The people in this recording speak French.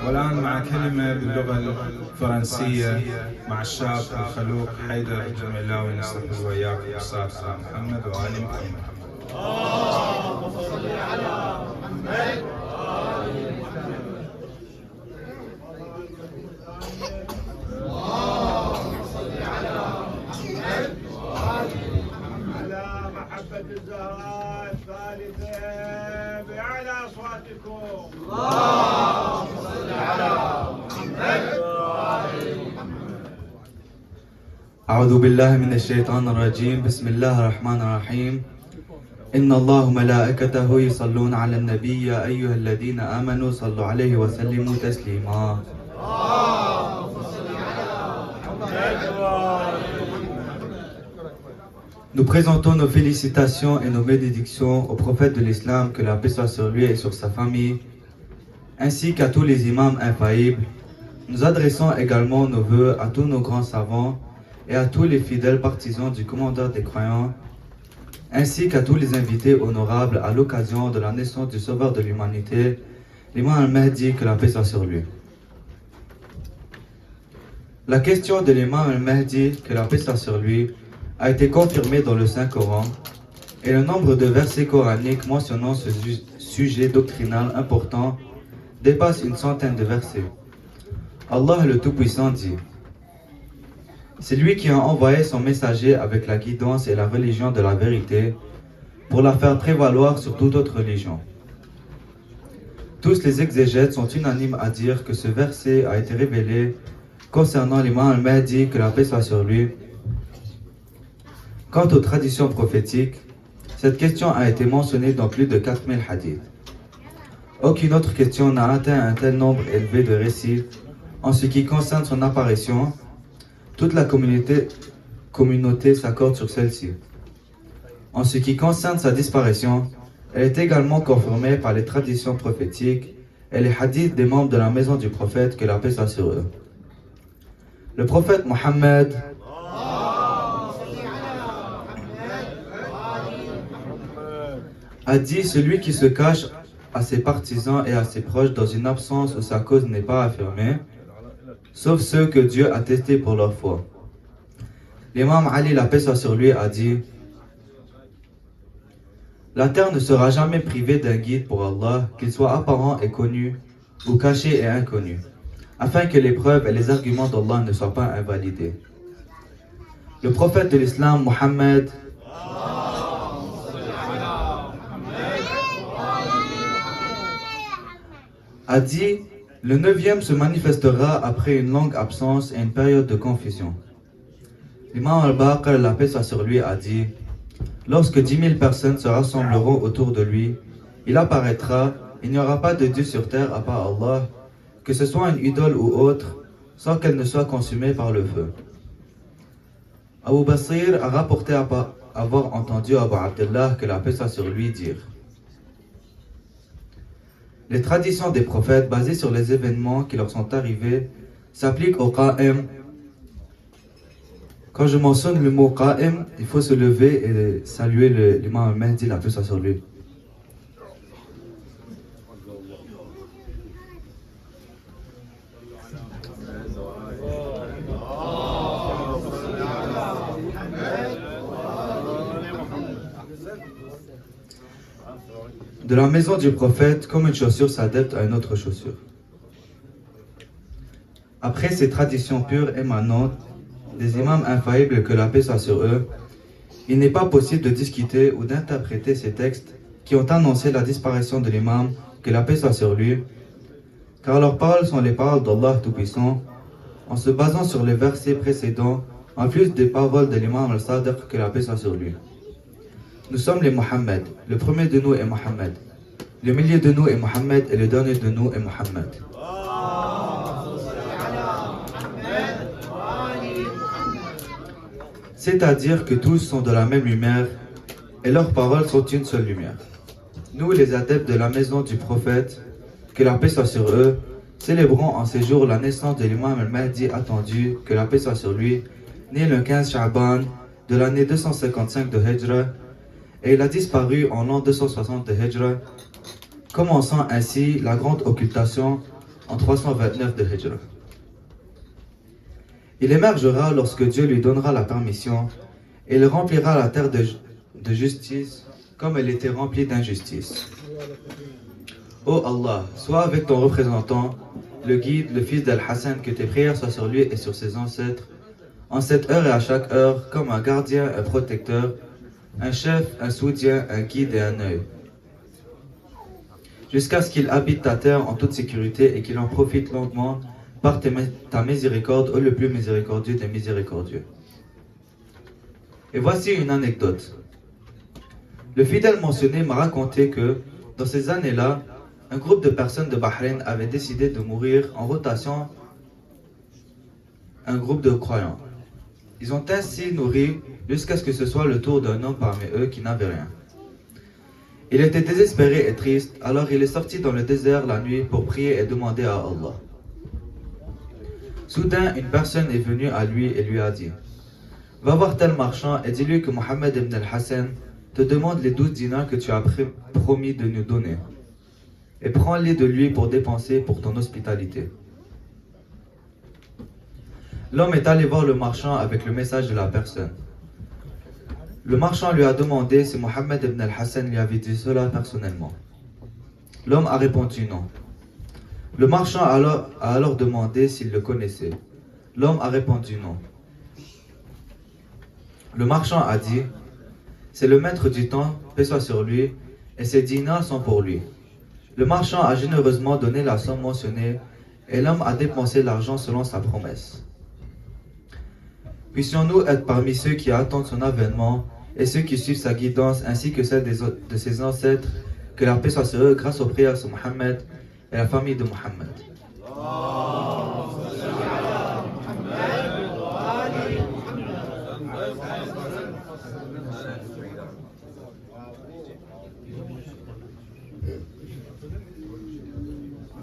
والآن مع كلمة باللغة الفرنسية مع الشاب الخلوق حيدر الجميلاوي نستقبل وإياكم الأستاذ على محمد وآل محمد. اللهم صل على محمد وآل محمد. اللهم صل على محمد وآل محمد. على محبة الزهراء الثالثة بأعلى أصواتكم. اللهم صل على محمد وآل محمد. أعوذ بالله من الشيطان الرجيم. بسم الله الرحمن الرحيم. إن الله وملائكته يصلون على النبي يا أيها الذين آمنوا صلوا عليه وسلموا تسليما. Nous présentons nos félicitations et nos bénédictions au prophète de l'islam, que la paix soit sur lui et sur sa famille, ainsi qu'à tous les imams infaillibles. Nous adressons également nos vœux à tous nos grands savants et à tous les fidèles partisans du commandeur des croyants, ainsi qu'à tous les invités honorables à l'occasion de la naissance du sauveur de l'humanité, l'imam al-Mahdi, que la paix soit sur lui. La question de l'imam al-Mahdi, que la paix soit sur lui, a été confirmée dans le Saint-Coran, et le nombre de versets coraniques mentionnant ce sujet doctrinal important dépasse une centaine de versets. Allah le Tout-Puissant dit: c'est lui qui a envoyé son messager avec la guidance et la religion de la vérité pour la faire prévaloir sur toute autre religion. Tous les exégètes sont unanimes à dire que ce verset a été révélé concernant l'imam al-Mahdi, que la paix soit sur lui. Quant aux traditions prophétiques, cette question a été mentionnée dans plus de 4000 hadiths. Aucune autre question n'a atteint un tel nombre élevé de récits. En ce qui concerne son apparition, toute la communauté s'accorde sur celle-ci. En ce qui concerne sa disparition, elle est également confirmée par les traditions prophétiques et les hadiths des membres de la maison du prophète, que la paix soit sur eux. Le prophète Mohammed a dit: celui qui se cache à ses partisans et à ses proches dans une absence où sa cause n'est pas affirmée, sauf ceux que Dieu a testés pour leur foi. L'imam Ali, la paix soit sur lui, a dit: la terre ne sera jamais privée d'un guide pour Allah, qu'il soit apparent et connu, ou caché et inconnu, afin que les preuves et les arguments d'Allah ne soient pas invalidés. Le prophète de l'islam, Mohammed, a dit: le 9e se manifestera après une longue absence et une période de confusion. L'imam al-Baqir, la paix soit sur lui, a dit: lorsque 10 000 personnes se rassembleront autour de lui, il apparaîtra, il n'y aura pas de Dieu sur terre à part Allah, que ce soit une idole ou autre, sans qu'elle ne soit consumée par le feu. Abu Basir a rapporté avoir entendu Abu Abdullah, que la paix soit sur lui, dire: les traditions des prophètes basées sur les événements qui leur sont arrivés s'appliquent au Qa'im. Quand je mentionne le mot Qa'im, il faut se lever et saluer l'imam al-Mahdi, la paix soit sur lui. De la maison du prophète, comme une chaussure s'adapte à une autre chaussure. Après ces traditions pures émanantes des imams infaillibles, que la paix soit sur eux, il n'est pas possible de discuter ou d'interpréter ces textes qui ont annoncé la disparition de l'imam, que la paix soit sur lui, car leurs paroles sont les paroles d'Allah Tout-Puissant, en se basant sur les versets précédents, en plus des paroles de l'imam al-Sadiq, que la paix soit sur lui. Nous sommes les Mohammed. Le premier de nous est Mohammed. Le milieu de nous est Mohammed et le dernier de nous est Mohammed. C'est-à-dire que tous sont de la même lumière et leurs paroles sont une seule lumière. Nous, les adeptes de la maison du prophète, que la paix soit sur eux, célébrons en ces jours la naissance de l'imam al-Mahdi attendu, que la paix soit sur lui, né le 15 Sha'ban de l'année 255 de Hijra, et il a disparu en l'an 260 de Hijra, commençant ainsi la grande occultation en 329 de Hijra. Il émergera lorsque Dieu lui donnera la permission et il remplira la terre de justice comme elle était remplie d'injustice. Ô Allah, sois avec ton représentant, le guide, le fils d'Al-Hassan, que tes prières soient sur lui et sur ses ancêtres, en cette heure et à chaque heure, comme un gardien, un protecteur, un chef, un soutien, un guide et un œil. Jusqu'à ce qu'il habite ta terre en toute sécurité et qu'il en profite longuement par ta miséricorde, ô le plus miséricordieux des miséricordieux. Et voici une anecdote. Le fidèle mentionné m'a raconté que, dans ces années-là, un groupe de personnes de Bahreïn avait décidé de mourir en rotation un groupe de croyants. Ils ont ainsi nourri jusqu'à ce que ce soit le tour d'un homme parmi eux qui n'avait rien. Il était désespéré et triste, alors il est sorti dans le désert la nuit pour prier et demander à Allah. Soudain, une personne est venue à lui et lui a dit: Va voir tel marchand et dis-lui que Mohammed ibn al-Hassan te demande les 12 dinars que tu as promis de nous donner. Et prends-les de lui pour dépenser pour ton hospitalité. L'homme est allé voir le marchand avec le message de la personne. Le marchand lui a demandé si Mohammed ibn al-Hassan lui avait dit cela personnellement. L'homme a répondu non. Le marchand a alors demandé s'il le connaissait. L'homme a répondu non. Le marchand a dit: c'est le maître du temps, paix soit sur lui, et ses dinars sont pour lui. Le marchand a généreusement donné la somme mentionnée, et l'homme a dépensé l'argent selon sa promesse. Puissions-nous être parmi ceux qui attendent son avènement et ceux qui suivent sa guidance ainsi que celle de ses ancêtres, que la paix soit sur eux grâce aux prières de Mohammed et la famille de Mohammed.